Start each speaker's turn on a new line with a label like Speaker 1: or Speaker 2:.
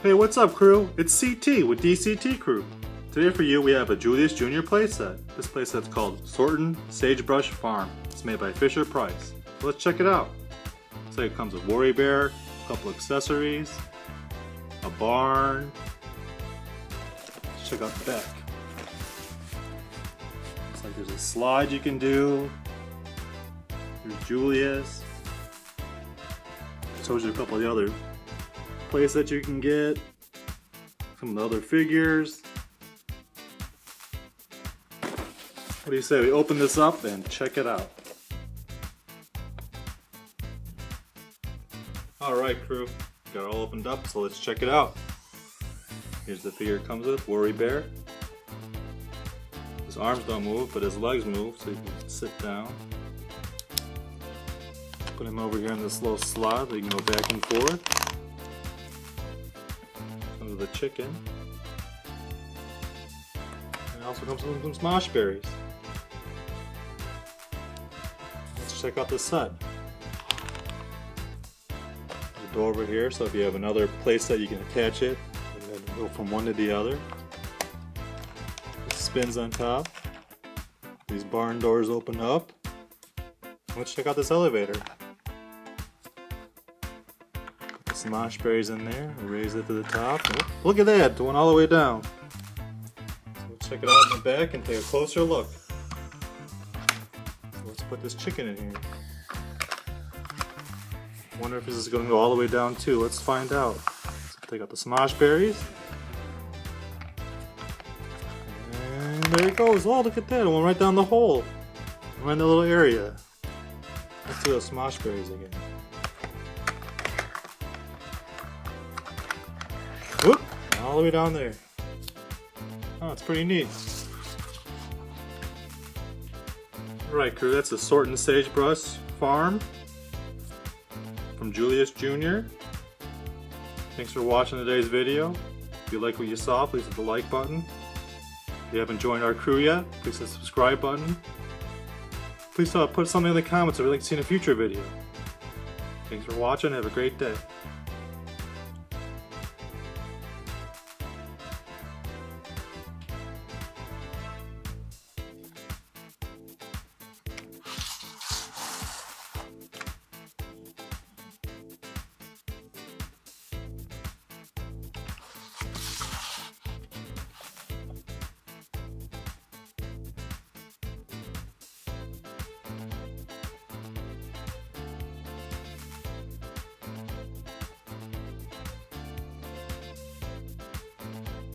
Speaker 1: Hey, what's up, crew? It's CT with DCT Crew. Today for you we have a Julius Jr. playset. This playset's called Sortin Sagebrush Farm. It's made by Fisher-Price. So let's check it out. Looks like it comes with Worry Bear, a couple accessories, a barn. Let's check out the back. Looks like there's a slide you can do. Here's Julius. Shows you a couple of the other playsets you can get. Some of the other figures. What do you say we open this up and check it out? Alright, crew. Got it all opened up, so let's check it out. Here's the figure it comes with, Worry Bear. His arms don't move, but his legs move, so you can sit down. Put him over here in this little slot so you can go back and forth. Comes with a chicken. And it also comes with some smooshberries. Let's check out the set. There's a door over here, so if you have another playset you can attach it and then go from one to the other. It spins on top. These barn doors open up. Let's check out this elevator. Smooshberries in there, raise it to the top. Oh, look at that, it went all the way down. So let's check it out in the back and take a closer look. So let's put this chicken in here. Wonder if this is going to go all the way down too. Let's find out. Let's take out the smooshberries. And there it goes. Oh, look at that, it went right down the hole. Right in the little area. Let's do those smooshberries again. Whoop! All the way down there. Oh, it's pretty neat. Alright, crew, that's the Sortin Sagebrush Farm from Julius Jr. Thanks for watching today's video. If you like what you saw, please hit the like button. If you haven't joined our crew yet, please hit the subscribe button. Please put something in the comments if you'd like to see in a future video. Thanks for watching. Have a great day.